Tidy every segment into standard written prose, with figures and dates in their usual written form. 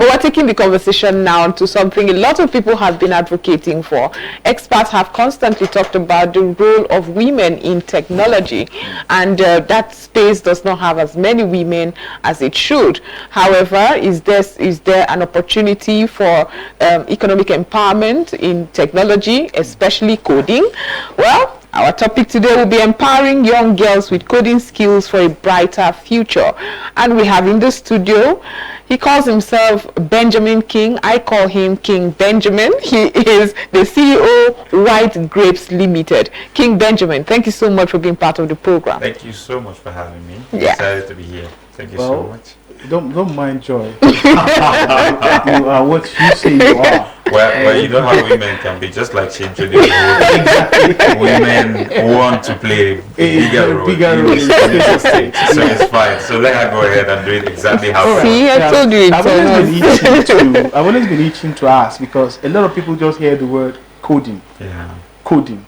But we're taking the conversation now to something a lot of people have been advocating for. Experts have constantly talked about the role of women in technology, and that space does not have as many women as it should. However, is there an opportunity for economic empowerment in technology, especially coding? Well, our topic today will be empowering young girls with coding skills for a brighter future. And we have in the studio, he calls himself Benjamin King. I call him King Benjamin. He is the CEO, Whytegrapes Ltd. King Benjamin, thank you so much for being part of the program. Thank you so much for having me. Yeah. Excited to be here. Thank you so much. Don't mind Joy. You are what you say you are. Well, you know how women can be, just like she introduced. Exactly. Women want to play a bigger role in the stage, so it's fine. So let her go ahead and do it exactly how. See, I told you I've always been itching to ask, because a lot of people just hear the word coding. Yeah. Coding.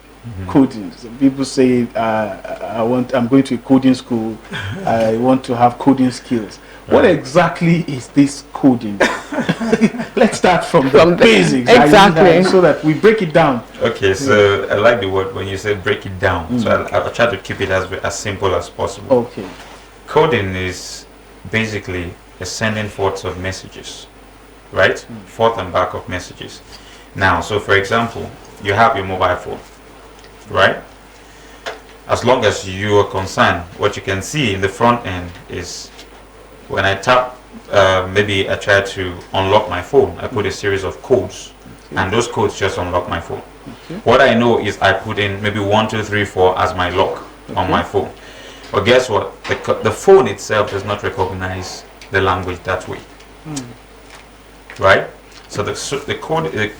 Coding. So people say, I'm going to a coding school. I want to have coding skills. What exactly is this coding? Let's start from the basics. Exactly. So that we break it down. Okay, so I like the word when you say break it down. So I'll try to keep it as simple as possible. Okay. Coding is basically a sending forth of messages, right? Forth and back of messages. Now, so for example, you have your mobile phone, right? As long as you are concerned, what you can see in the front end is when I tap, maybe I try to unlock my phone, I put a series of codes, and those codes just unlock my phone. What I know is I put in maybe 1, 2, 3, 4 as my lock on my phone. But guess what? The phone itself does not recognize the language that way. Right? So the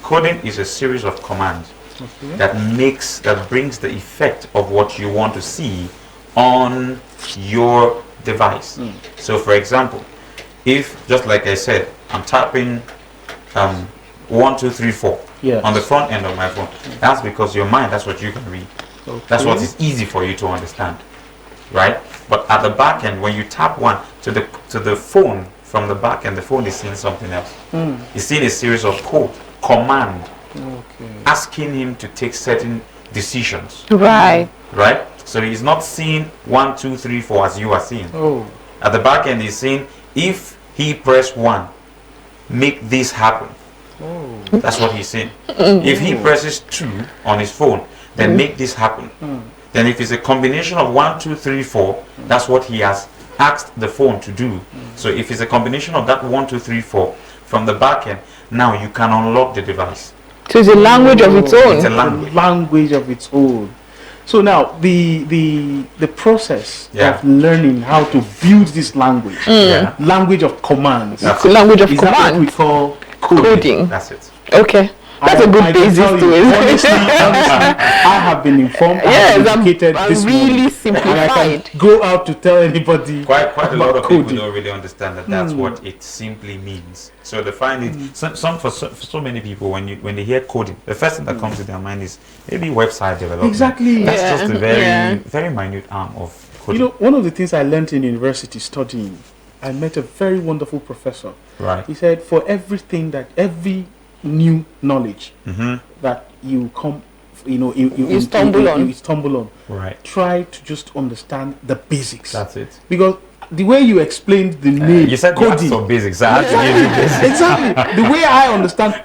coding is a series of commands that brings the effect of what you want to see on your device. So for example, if, just like I said, I'm tapping 1, 2, 3, 4 on the front end of my phone, that's because your mind, that's what you can read. That's what is easy for you to understand, right? But at the back end, when you tap one to the phone, from the back end, the phone is seeing something else. It's seeing a series of command asking him to take certain decisions. Right. Right? So he's not seeing 1, 2, 3, 4 as you are seeing. At the back end, he's saying, if he press 1, make this happen. That's what he's saying. If he presses 2 on his phone, then make this happen. Then if it's a combination of 1, 2, 3, 4, that's what he has asked the phone to do. So if it's a combination of that 1, 2, 3, 4 from the back end, now you can unlock the device. So it's a language of its own. It's a language of its own. So now the process of learning how to build this language, language of commands. That's the language of commands. That what we call coding. That's it. Okay. That's a good basis to it. Honestly, I have been informed. Educated I'm this really morning, simplified. and I can go out to tell anybody. Quite a lot of coding. people don't really understand that that's what it simply means. So they find it. For so many people, when they hear coding, the first thing that comes to their mind is maybe website development. Exactly. That's just a very minute arm of coding. You know, one of the things I learned in university studying, I met a very wonderful professor. Right. He said, for every new knowledge that you come, you stumble on. Right. Try to just understand the basics. That's it. Because the way you explained the name, you said coding, some basics. I had to give you this. Exactly. The way I understand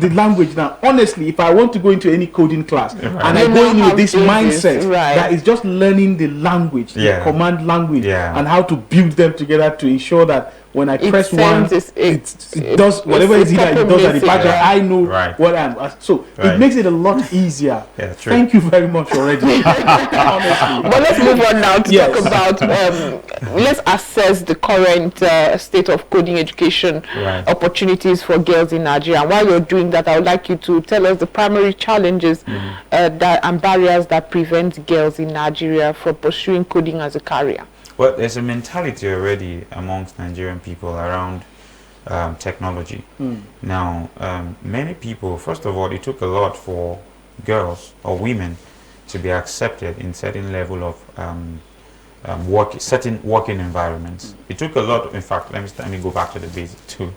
the language now, honestly, if I want to go into any coding class and I go in with this mindset that is just learning the language, the command language, and how to build them together to ensure that when I press one, it does whatever it is that it does at the back. I know what I'm. So it makes it a lot easier. True. Thank you very much already. Honestly. But let's move on now to talk about. Let's assess the current state of coding education opportunities for girls in Nigeria. And while you're doing that, I would like you to tell us the primary challenges and barriers that prevent girls in Nigeria from pursuing coding as a career. Well, there's a mentality already amongst Nigerian people around technology. Now, many people, first of all, it took a lot for girls or women to be accepted in certain level of certain working environments. It took a lot. In fact, let me go back to the basic too.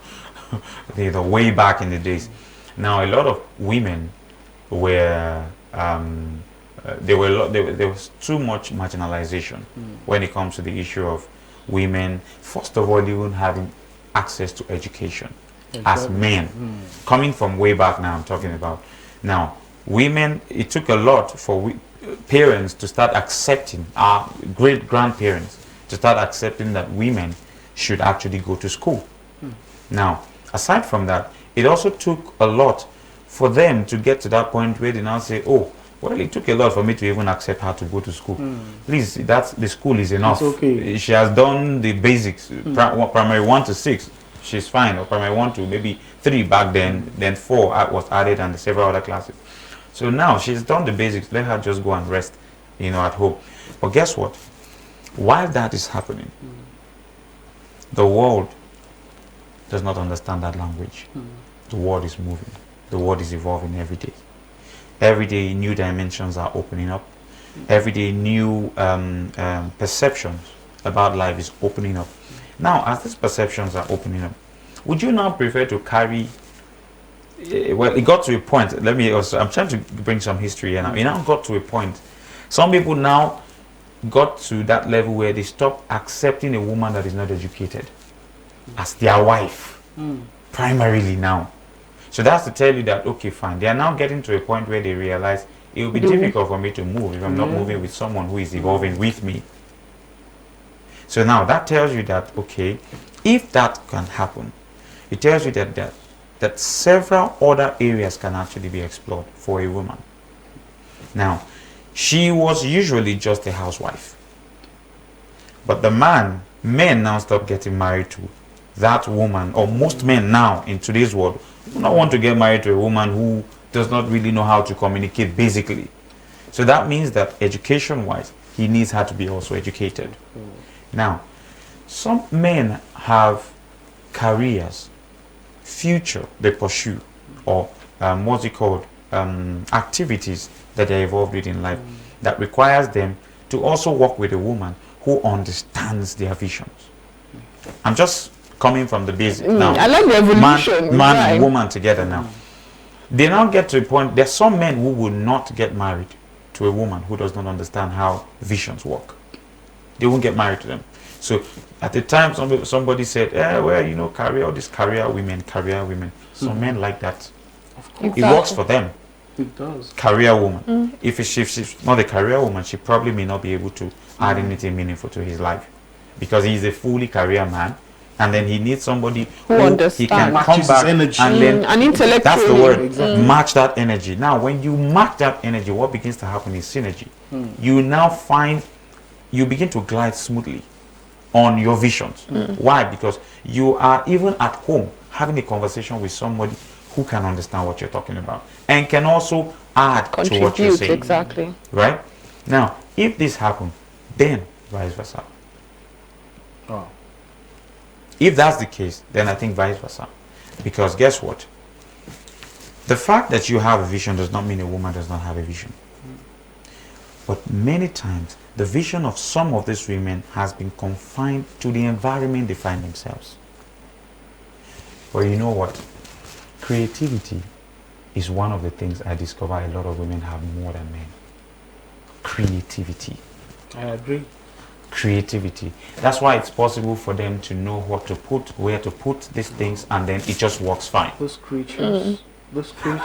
the way back in the days. Now a lot of women were there was too much marginalization when it comes to the issue of women. First of all, even having access to education as men. Coming from way back now, I'm talking about. Now, women, it took a lot for parents to start accepting, our great-grandparents to start accepting that women should actually go to school. Now, aside from that, it also took a lot for them to get to that point where they now say, oh, well, it took a lot for me to even accept her to go to school. Please, the school is enough. It's okay. She has done the basics, primary 1 to 6. She's fine. Or primary 1 to maybe 3 back then 4 was added and several other classes. So now she's done the basics. Let her just go and rest, at home. But guess what? While that is happening, the world does not understand that language. The world is moving. The world is evolving every day. Every day, new dimensions are opening up. Every day, new perceptions about life is opening up. Now, as these perceptions are opening up, would you now prefer to carry... Well, it got to a point. I'm trying to bring some history here now. It now got to a point. Some people now got to that level where they stop accepting a woman that is not educated as their wife, primarily now. So that's to tell you that, okay, fine. They are now getting to a point where they realize it will be difficult for me to move if I'm not moving with someone who is evolving with me. So now that tells you that, okay, if that can happen, it tells you that several other areas can actually be explored for a woman. Now, she was usually just a housewife. But men now stop getting married to that woman, or most men now in today's world do not want to get married to a woman who does not really know how to communicate basically. So that means that education-wise, he needs her to be also educated. Now, some men have careers, future they pursue, or what's it called, activities that they're involved with in life that requires them to also work with a woman who understands their visions. I'm just coming from the basic now. I like the evolution. Man and woman together now. They now get to a point, there's some men who will not get married to a woman who does not understand how visions work. They won't get married to them. So at the time somebody said, career, all these career women. Some men like that. Of course. It works for them. It does. Career woman. If she's not a career woman, she probably may not be able to add anything meaningful to his life, because he's a fully career man, and then he needs somebody who he can come back energy. and then an intellectual. that's the word. Match that energy. Now, when you match that energy, what begins to happen is synergy. You now find you begin to glide smoothly on your visions. Why? Because you are even at home having a conversation with somebody who can understand what you're talking about and can also add to what you're saying. Exactly. Right? Now, if this happens, then vice versa. Oh. If that's the case, then I think vice versa. Because guess what? The fact that you have a vision does not mean a woman does not have a vision. But many times, the vision of some of these women has been confined to the environment they find themselves. But you know what? Creativity is one of the things I discover a lot of women have more than men. Creativity. I agree. Creativity. That's why it's possible for them to know what to put, where to put these things, and then it just works fine. Those creatures. Those creatures.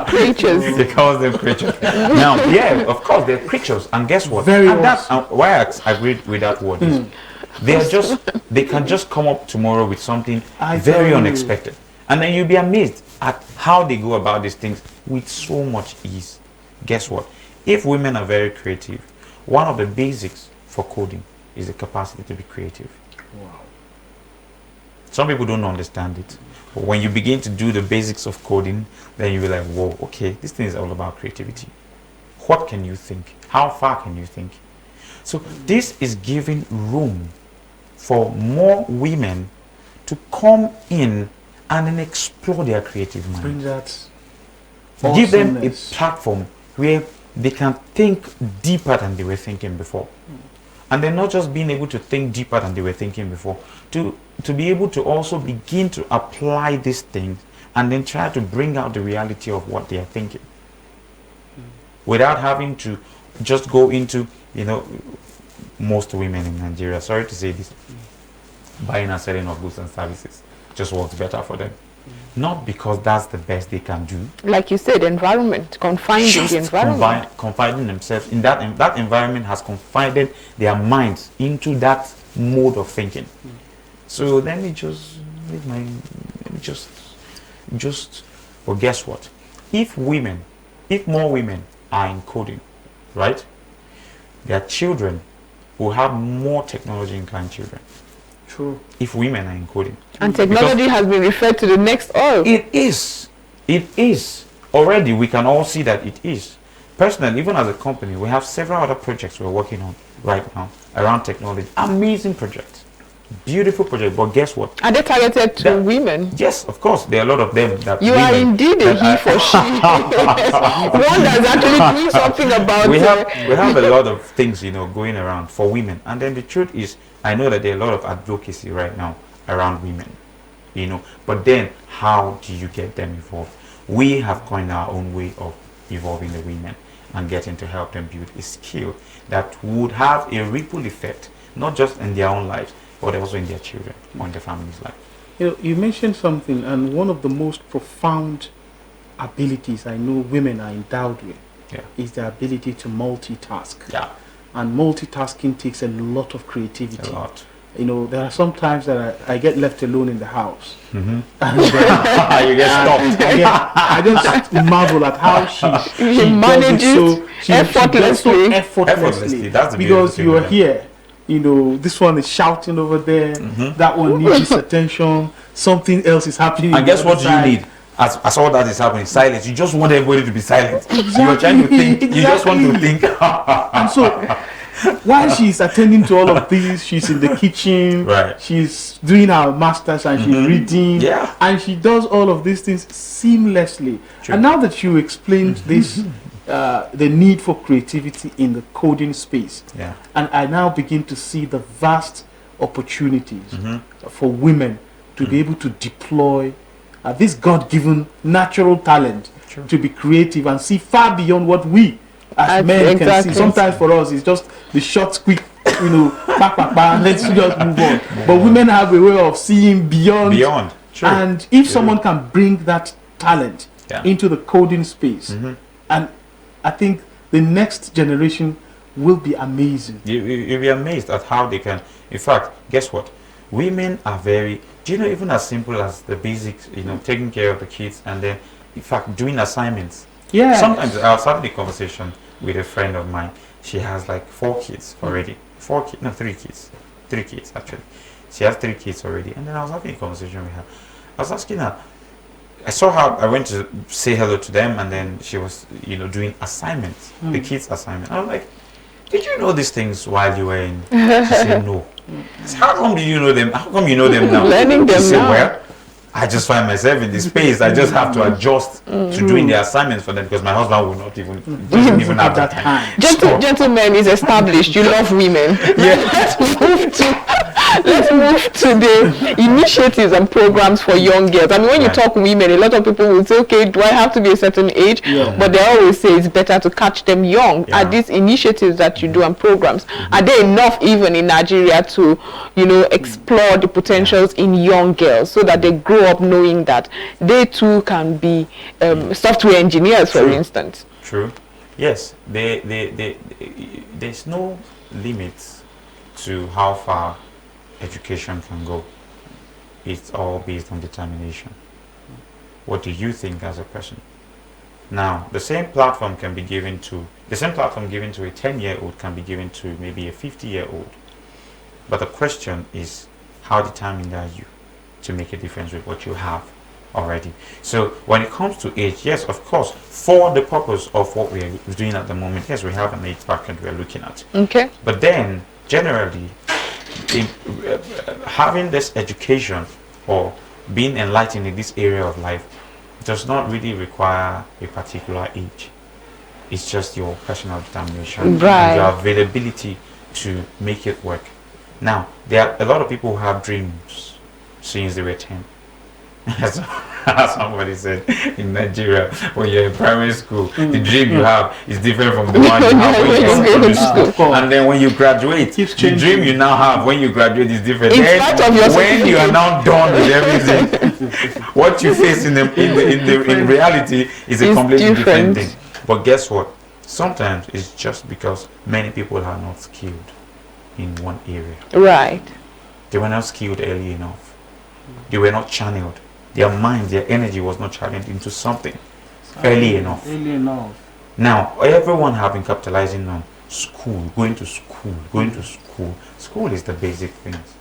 Creatures. They call them creatures. Now, yeah, of course, they're creatures. And guess what? That's why I agreed with that word. They can just come up tomorrow with something very unexpected. And then you'll be amazed at how they go about these things with so much ease. Guess what? If women are very creative, one of the basics for coding is the capacity to be creative. Wow. Some people don't understand it. But when you begin to do the basics of coding, then you'll be like, whoa, okay, this thing is all about creativity. What can you think? How far can you think? So this is giving room for more women to come in and then explore their creative mind. Bring that. Give them a platform where they can think deeper than they were thinking before. And they're not just being able to think deeper than they were thinking before, to be able to also begin to apply these things and then try to bring out the reality of what they are thinking, without having to just go into, you know, most women in Nigeria, sorry to say this, buying and selling of goods and services just works better for them. Not because that's the best they can do. Like you said, environment, confined in the environment. Confining themselves in that environment has confined their minds into that mode of thinking. So let me just but guess what? If more women are in coding, right? Their children will have more technology inclined children. True. If women are in coding. And technology has been referred to the next oil. It is. It is. Already we can all see that it is. Personally, even as a company, we have several other projects we're working on right now around technology. Amazing projects. Beautiful project. But guess what? Are they targeted to women? Yes, of course. There are a lot of them that you are indeed a he for she. One that's actually doing something about we have a lot of things, you know, going around for women. And then the truth is, I know that there are a lot of advocacy right now around women, you know, but then how do you get them involved? We have coined our own way of involving the women and getting to help them build a skill that would have a ripple effect, not just in their own lives, but also in their children or in their family's life. You know, you mentioned something, and one of the most profound abilities I know women are endowed with is the ability to multitask. Yeah. And multitasking takes a lot of creativity. A lot. You know, there are some times that I get left alone in the house. Mm-hmm. And you get stopped. I just marvel at how she manages effortlessly. Effortlessly. That's the because you are here. You know, this one is shouting over there. Mm-hmm. That one needs his attention. Something else is happening. And guess what you need? As all that is happening, silence. You just want everybody to be silent. Exactly. You're trying to think. You just want to think. And so, while she's attending to all of these, she's in the kitchen. Right. She's doing her masters and she's reading. Yeah. And she does all of these things seamlessly. True. And now that you explained this, the need for creativity in the coding space, and I now begin to see the vast opportunities for women to be able to deploy this God-given natural talent to be creative and see far beyond what we as men can see. Sometimes for us it's just the short, quick, you know, let's just move on. But women have a way of seeing beyond. True. And if someone can bring that talent into the coding space, and I think the next generation will be amazing. You'll be amazed at how they can. In fact, guess what? Women are very, do you know, even as simple as the basics, you know, taking care of the kids and then, in fact, doing assignments. Yeah. Sometimes I was having a conversation with a friend of mine. She has like 4 kids already. 3 kids. 3 kids, actually. She has 3 kids already. And then I was having a conversation with her. I was asking her, I saw her, I went to say hello to them, and then she was, you know, doing assignments, the kids' assignment. I was like, did you know these things while you were in? She said, no. So how come do you know them? How come you know them now? Learning them said, now. Well, I just find myself in this space. I just have to adjust to doing the assignments for them because my husband will not even doesn't even have that time. Gentlemen is established. You love women. Let's move to the initiatives and programs for young girls. I mean, when you talk women, a lot of people will say, okay, do I have to be a certain age? But they always say it's better to catch them young. Are these initiatives that you do and programs, are they enough even in Nigeria to, you know, explore the potentials in young girls so that they grow up knowing that they too can be software engineers, for instance? True. Yes. There's no limits to how far education can go. It's all based on determination. What do you think as a person? Now, the same platform given to a 10-year-old can be given to maybe a 50-year-old. But the question is, how determined are you to make a difference with what you have already? So when it comes to age, yes, of course, for the purpose of what we are doing at the moment, yes, we have an age bracket we are looking at. Okay. But then, generally, having this education or being enlightened in this area of life does not really require a particular age. It's just your personal determination and your availability to make it work. Now, there are a lot of people who have dreams since they were 10. As somebody said in Nigeria, when you're in primary school, the dream you have is different from the one you have when you're in secondary school. And then when you graduate, the dream you now have when you graduate is different. Then when you are now done with everything, what you face in reality is a completely different thing. But guess what? Sometimes it's just because many people are not skilled in one area. Right. They were not skilled early enough. They were not channeled. Their mind, their energy was not channeled into something early enough. Now, everyone have been capitalizing on school, going to school. School is the basic things.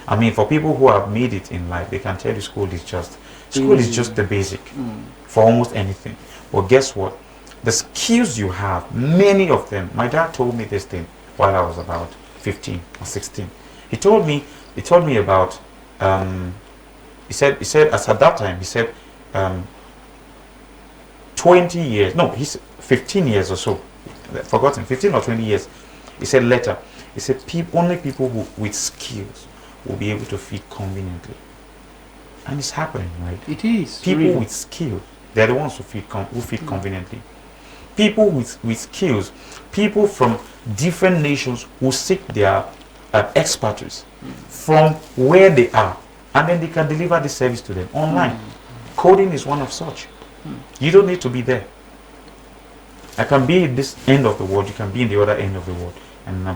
I mean, for people who have made it in life, they can tell you school is just the basic for almost anything. But guess what? The skills you have, many of them, my dad told me this thing while I was about 15 or 16. He told me about he said as at that time he said 20 years, no, he's 15 years or so, forgotten, 15 or 20 years. He said later, he said only people with skills will be able to feed conveniently. And it's happening, right? It is. People really. with skill, they're the ones who feed conveniently. People with skills, people from different nations who seek their expertise from where they are, and then they can deliver the service to them online. Coding is one of such. You don't need to be there. I can be at this end of the world, you can be in the other end of the world, and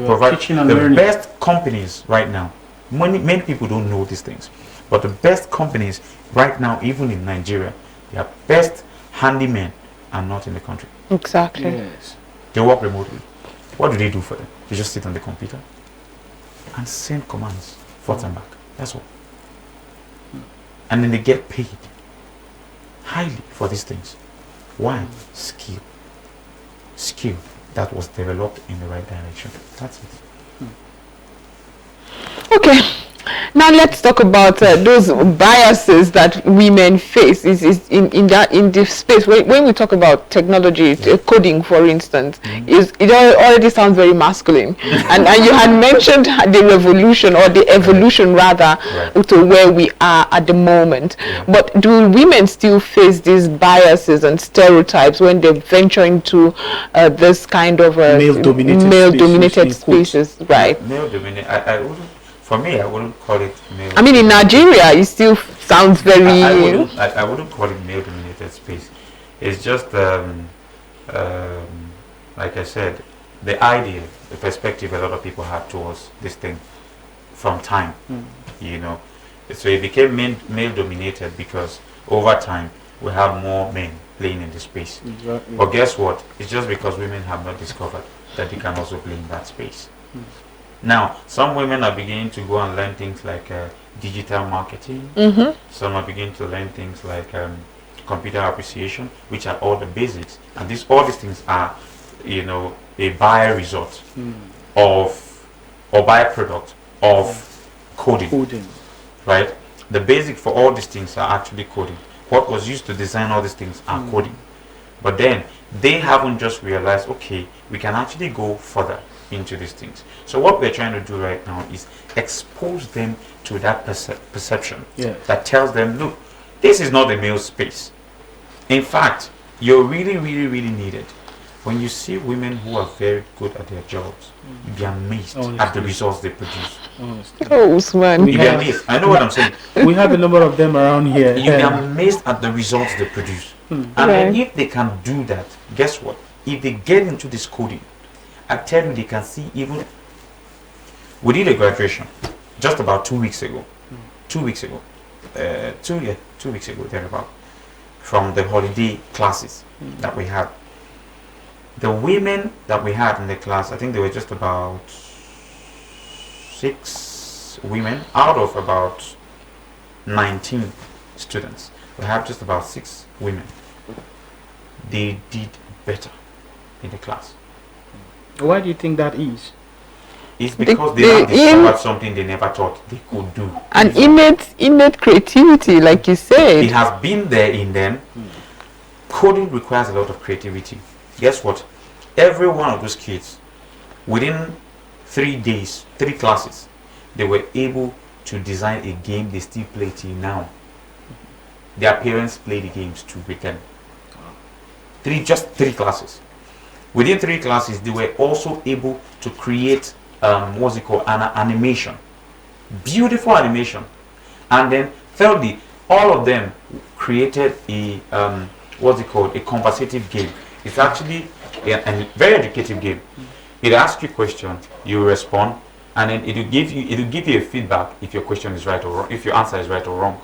provide the best companies right now. Many people don't know these things, but the best companies right now, even in Nigeria, their best handymen are not in the country. Exactly. Yes. They work remotely. What do they do for them? They just sit on the computer and send commands forth and back. That's all. And then they get paid highly for these things. Why? Skill. Skill that was developed in the right direction. That's it. Okay. Now let's talk about those biases that women face. Is in this space when we talk about technology, coding, for instance, it already sounds very masculine. and you had mentioned the revolution or the evolution rather to where we are at the moment. But do women still face these biases and stereotypes when they venture into this kind of male-dominated spaces? Right. Male-dominated. For me, I wouldn't call it male. I mean, in Nigeria, it still sounds very. I wouldn't call it male-dominated space. It's just, like I said, the idea, the perspective a lot of people have towards this thing from time. So it became male-dominated because over time we have more men playing in the space. Exactly. But guess what? It's just because women have not discovered that they can also play in that space. Now, some women are beginning to go and learn things like digital marketing. Some are beginning to learn things like computer appreciation, which are all the basics. And all these things are, a byresult of, or byproduct of coding. Right? The basic for all these things are actually coding. What was used to design all these things are coding. But then, they haven't just realized, okay, we can actually go further into these things. So what we're trying to do right now is expose them to that perception that tells them, look, this is not a male space. In fact, you're really, really, really needed. When you see women who are very good at their jobs, you'll be amazed at the results they produce. Oh, Usman. You'll be amazed. I know what I'm saying. We have a number of them around here. You'll be amazed at the results they produce. And then if they can do that, guess what? If they get into this coding, I tell you, they can see even. We did a graduation just about 2 weeks ago. 2 weeks ago. 2 weeks ago, thereabout. From the holiday classes that we had. The women that we had in the class, I think there were just about 6 women out of about 19 students. We have just about 6 women. They did better in the class. Why do you think that is? It's because they have discovered something they never thought they could do. An innate creativity, like you said. It has been there in them. Coding requires a lot of creativity. Guess what? Every one of those kids Within 3 days, 3 classes, they were able to design a game they still play till now. Their parents play the games too with them. Just 3 classes. Within 3 classes, they were also able to create what's it called, an animation, beautiful animation. And then thirdly, all of them created a what's it called, a conversative game. It's actually a very educative game. It asks you a question, you respond, and then it will give you a feedback if your question is right or wrong, if your answer is right or wrong.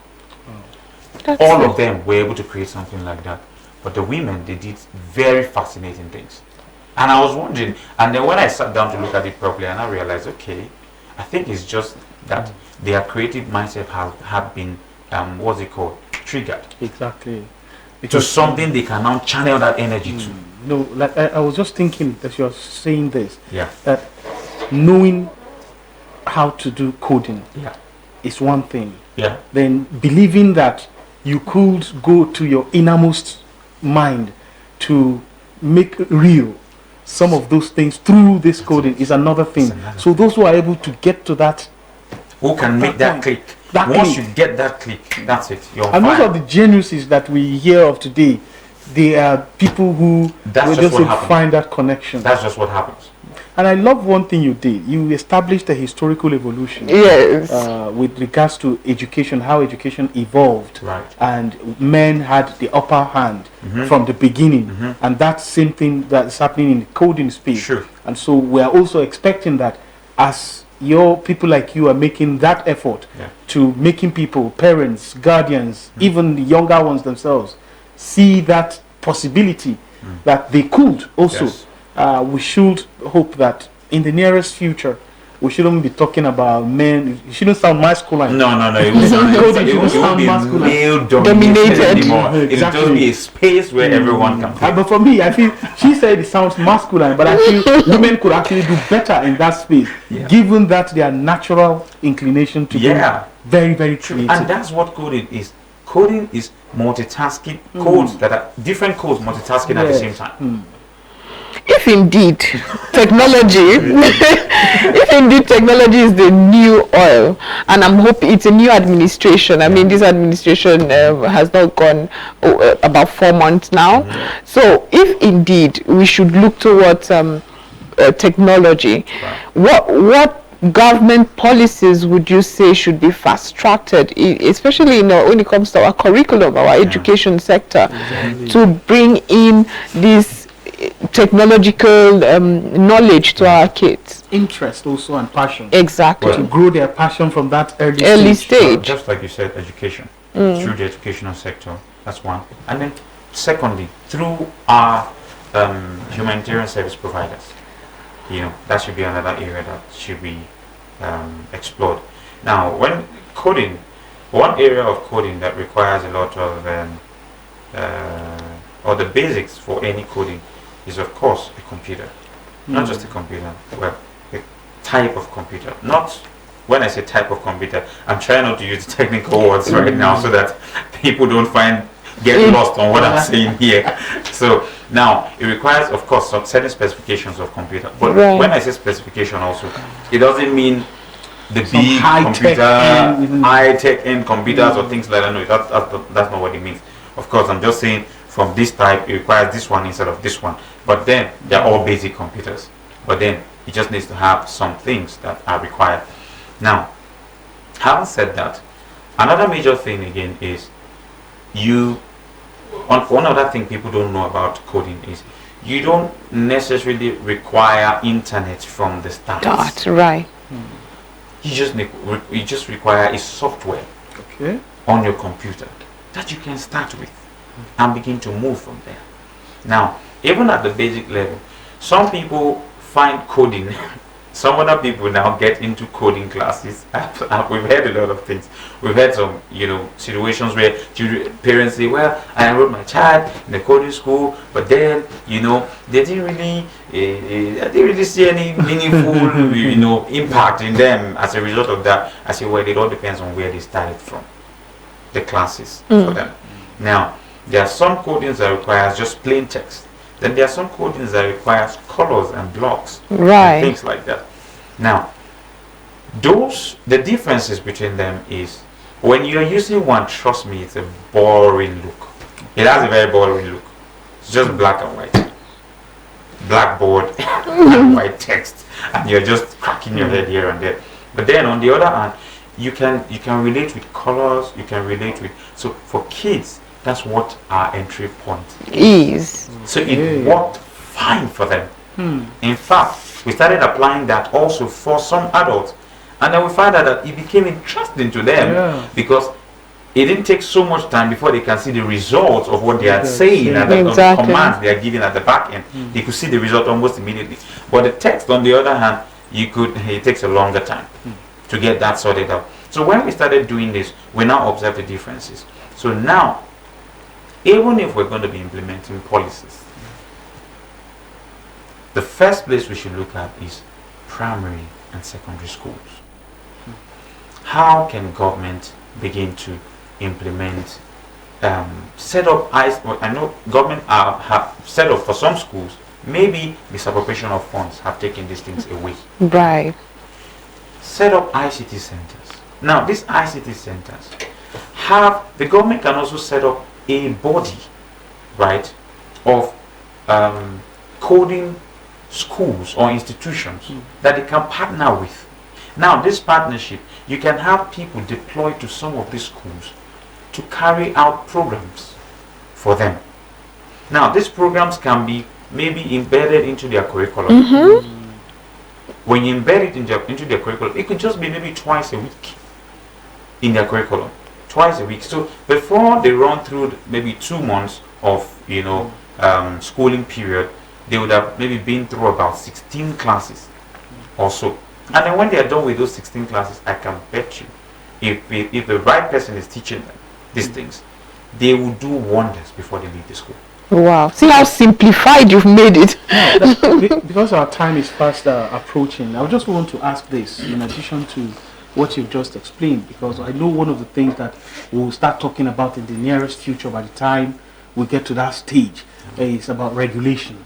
All of them were able to create something like that. But the women, they did very fascinating things. And I was wondering, and then when I sat down to look at it properly, and I realized, okay, I think it's just that their creative mindset have been, what's it called, triggered. Exactly. To something they can now channel that energy to. No, like I was just thinking that you're saying this. Yeah. That knowing how to do coding, yeah, is one thing. Yeah. Then believing that you could go to your innermost mind to make real some of those things through this coding is another thing. So those who are able to get to that, who can make that click. Once you get that click, that's it. You're and fine. most of the geniuses that we hear of today, they are people who will just find that connection. That's just what happens. And I love one thing you did. You established a historical evolution. Yes. With regards to education, how education evolved. Right. And men had the upper hand from the beginning. And that same thing that is happening in the coding space. Sure. And so we are also expecting that as your people like you are making that effort to making people, parents, guardians, even the younger ones themselves, see that possibility that they could also. Yes. We should hope that in the nearest future, we shouldn't be talking about men. It shouldn't sound masculine. No. It won't be male dominated anymore. Exactly. It will just be a space where everyone can play. But for me, I feel she said it sounds masculine, but I feel women could actually do better in that space, given that their natural inclination to be very, very creative. And that's what coding is. Coding is multitasking codes that are different codes multitasking at the same time. If indeed technology is the new oil, and I'm hoping it's a new administration. I mean, this administration has now gone about 4 months now. So if indeed we should look towards technology, what government policies would you say should be fast-tracked, especially when it comes to our curriculum, our education sector, to bring in this technological knowledge to our kids? Interest also and passion. Exactly. To grow their passion from that early stage. Just like you said, education. Through the educational sector, that's one. And then secondly, through our humanitarian service providers. That should be another area that should be explored. Now, when coding, one area of coding that requires a lot of or the basics for any coding is, of course, a computer. Not just a computer, well, a type of computer. Not, when I say type of computer, I'm trying not to use technical words right now so that people don't get lost on what I'm saying here. So now it requires, of course, some certain specifications of computer. But when I say specification also, it doesn't mean the some big computer, high-tech end computers or things like that. No, that's not what it means. Of course, I'm just saying from this type, it requires this one instead of this one. But then they're all basic computers. But then it just needs to have some things that are required. Now, having said that, another major thing again is one other thing people don't know about coding is you don't necessarily require internet from the start. That's right. You just require a software on your computer that you can start with and begin to move from there. Now, even at the basic level, some people find coding. Some other people now get into coding classes. We've heard a lot of things. We've had some, situations where parents say, "Well, I enrolled my child in the coding school, but then, they didn't really see any meaningful, impact in them as a result of that." I say, well, it all depends on where they started from, the classes for them. Now, there are some codings that requires just plain text. Then there are some codings that requires colors and blocks, and things like that. Now, the differences between them is when you're using one, trust me, it's a boring look. It has a very boring look. It's just black and white, blackboard and white text, and you're just cracking your head here and there. But then on the other hand, you can relate with colors. You can relate with, so for kids, that's what our entry point is. So it worked fine for them. In fact, we started applying that also for some adults, and then we found out that it became interesting to them because it didn't take so much time before they can see the results of what they are saying and the commands they are giving at the back end. They could see the result almost immediately. But the text, on the other hand, it takes a longer time to get that sorted out. So when we started doing this, we now observe the differences. So now, even if we're going to be implementing policies, the first place we should look at is primary and secondary schools. How can government begin to implement, set up, I know government have set up for some schools, maybe misappropriation of funds have taken these things away. Right. Set up ICT centers. Now, these ICT centers the government can also set up a body, right, of coding schools or institutions that they can partner with. Now, this partnership, you can have people deployed to some of these schools to carry out programs for them. Now, these programs can be maybe embedded into their curriculum. When you embed it into their curriculum, it could just be maybe twice a week in their curriculum. Twice a week. So before they run through maybe 2 months of schooling period, they would have maybe been through about 16 classes or so. And then when they are done with those 16 classes, I can bet you, if the right person is teaching them these things, they will do wonders before they leave the school. Wow. See how simplified you've made it. Because our time is fast approaching, I just want to ask this in addition to what you've just explained, because I know one of the things that we'll start talking about in the nearest future by the time we get to that stage is about regulation.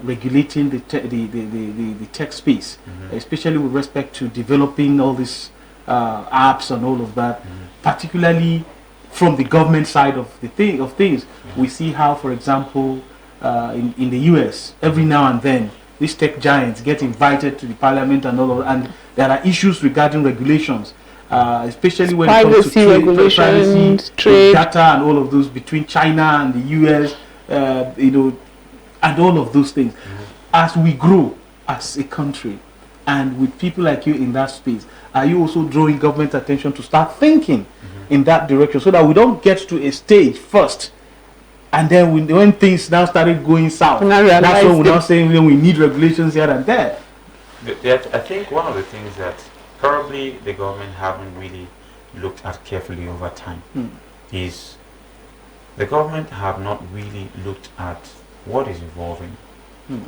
Regulating the tech space, especially with respect to developing all these apps and all of that, particularly from the government side of things. We see how, for example, in the US, every now and then these tech giants get invited to the parliament and all of that, and there are issues regarding regulations, especially when it comes to privacy, trade, data, and all of those between China and the US, and all of those things. As we grow as a country, and with people like you in that space, are you also drawing government attention to start thinking in that direction, so that we don't get to a stage first, and then when things now started going south, that's when we're now saying we need regulations here and there. I think one of the things that probably the government haven't really looked at carefully over time is the government have not really looked at what is evolving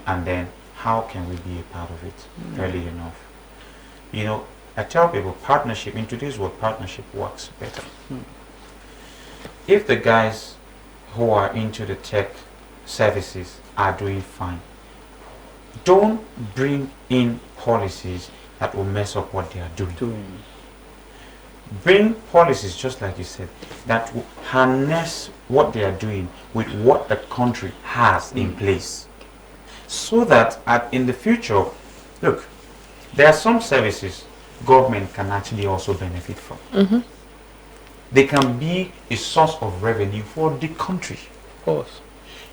and then how can we be a part of it early enough. I tell people partnership, in today's world, partnership works better. If the guys who are into the tech services are doing fine, don't bring in policies that will mess up what they are doing. Bring policies, just like you said, that will harness what they are doing with what the country has in place, so that in the future, look, there are some services government can actually also benefit from. They can be a source of revenue for the country. Of course.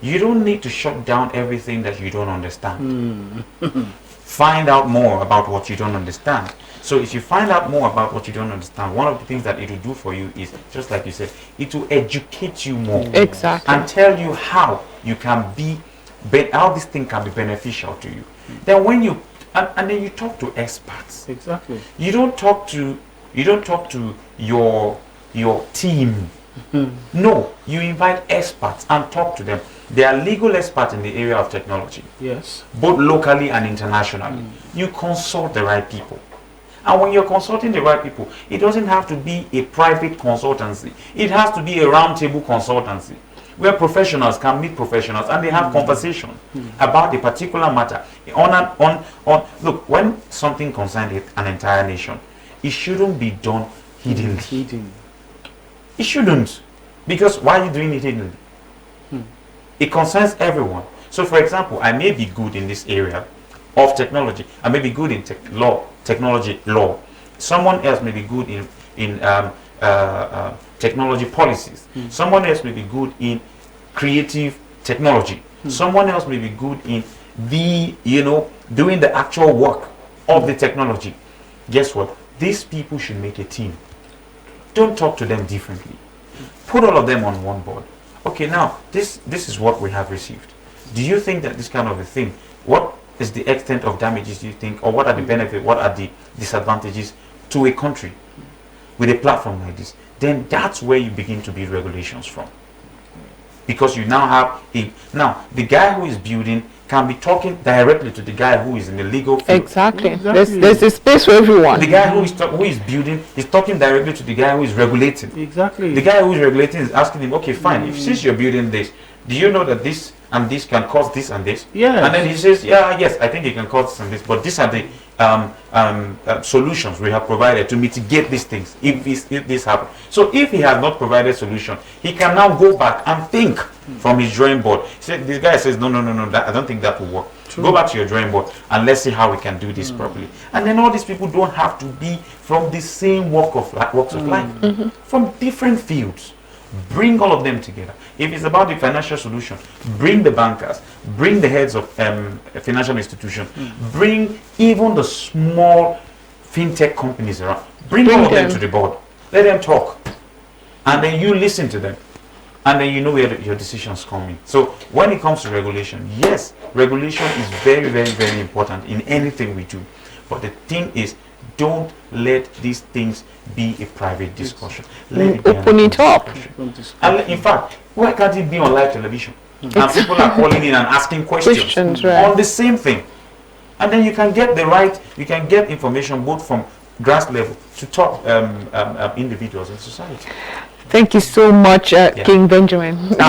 You don't need to shut down everything that you don't understand. Find out more about what you don't understand. So if you find out more about what you don't understand, one of the things that it will do for you is, just like you said, it will educate you more. Exactly. And tell you how you can how this thing can be beneficial to you. Then when you and then you talk to experts. Exactly. You don't talk to your team. No, you invite experts and talk to them. They are legal experts in the area of technology. Yes. Both locally and internationally. You consult the right people. And when you're consulting the right people, it doesn't have to be a private consultancy. It has to be a roundtable consultancy. where professionals can meet professionals and they have conversation about a particular matter. Look, when something concerns an entire nation, it shouldn't be done hiddenly. It shouldn't. Because why are you doing it hiddenly? It concerns everyone. So for example, I may be good in this area of technology. I may be good in technology law. Someone else may be good in technology policies. Someone else may be good in creative technology. Someone else may be good in doing the actual work of the technology. Guess what? These people should make a team. Don't talk to them differently. Put all of them on one board. Okay, now this is what we have received. Do you think that this kind of a thing, what is the extent of damages you think, or what are the benefits, what are the disadvantages to a country with a platform like this? Then that's where you begin to build regulations from. Because you now have the guy who is building can be talking directly to the guy who is in the legal field. Exactly. There's a space for everyone. The guy who is building is talking directly to the guy who is regulating. Exactly. The guy who is regulating is asking him, okay, fine, since you're building this, do you know that this and this can cause this and this? Yeah. And then he says, yes, I think it can cause this and this, but these are the solutions we have provided to mitigate these things if this happens. So if he has not provided solution, he can now go back and think from his drawing board. This guy says, no, I don't think that will work. True. Go back to your drawing board and let's see how we can do this properly. And then all these people don't have to be from the same walks of life, from different fields. Bring all of them together. If it's about the financial solution, bring the bankers, bring the heads of financial institutions, bring even the small fintech companies around. Bring all of them to the board. Let them talk. And then you listen to them. And then you know where your decisions come in. So when it comes to regulation, yes, regulation is very, very, very important in anything we do. But the thing is, don't let these things be a private discussion. Let it open it up. And in fact, why can't it be on live television? And people are calling in and asking questions right, on the same thing. And then you can get information both from grass level to top individuals in society. Thank you so much, King Benjamin. I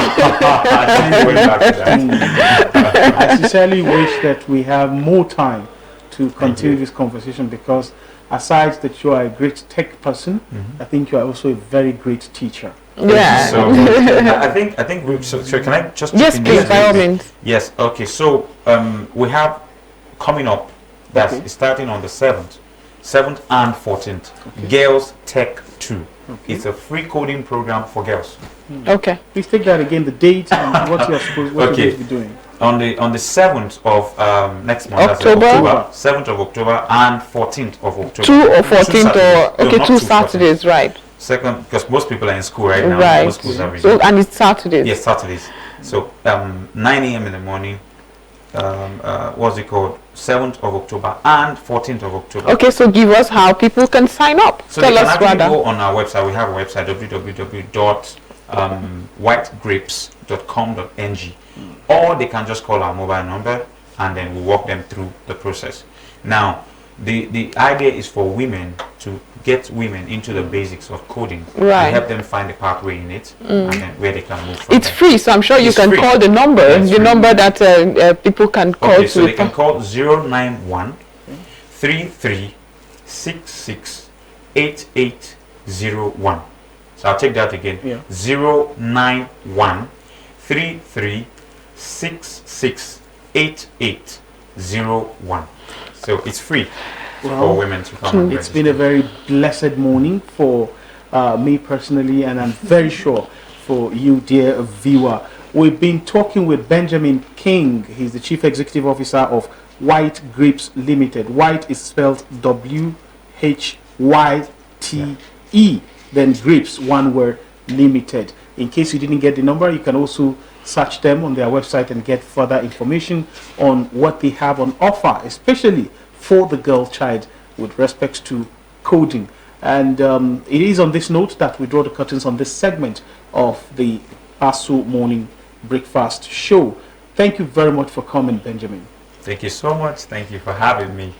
sincerely wish that we have more time to continue this conversation, because aside that you are a great tech person, I think you are also a very great teacher. Yeah. So I think so can I just yes, please, by all means. Yes. Okay. So we have coming up that's starting on the 7th and 14th. Girls Tech 2. Okay. It's a free coding program for girls. Okay. Please take that again, the date and what you're going to be doing. On the 7th of next month, October. 7th of October and 14th of October. 2 or 14th two Saturdays, right? Second, because most people are in school right now. Right. Most schools are so, and it's Saturdays. Yes, Saturdays. So 9 a.m. in the morning. What's it called? 7th of October and 14th of October. Okay, so give us how people can sign up. So tell they can us actually rather. go on our website. We have a website, www.whytegrapes.com.ng, or they can just call our mobile number and then we'll walk them through the process. Now, the idea is for women to get women into the basics of coding, right, and help them find a pathway in it, and then where they can move from. It's free, so I'm sure you can call the number, number that people can call. Okay, so they can call 091 3366 8801. So I'll take that again. 091 3366 8801. So it's free for women to come and register. It's been a very blessed morning for me personally, and I'm very sure for you, dear viewer. We've been talking with Benjamin King. He's the Chief Executive Officer of Whytegrapes Ltd. White is spelled W-H-Y-T-E. Then Grapes, one word, Limited. In case you didn't get the number, you can also search them on their website and get further information on what they have on offer, especially for the girl child with respect to coding. And it is on this note that we draw the curtains on this segment of the ASU Morning Breakfast Show. Thank you very much for coming, Benjamin. Thank you so much. Thank you for having me.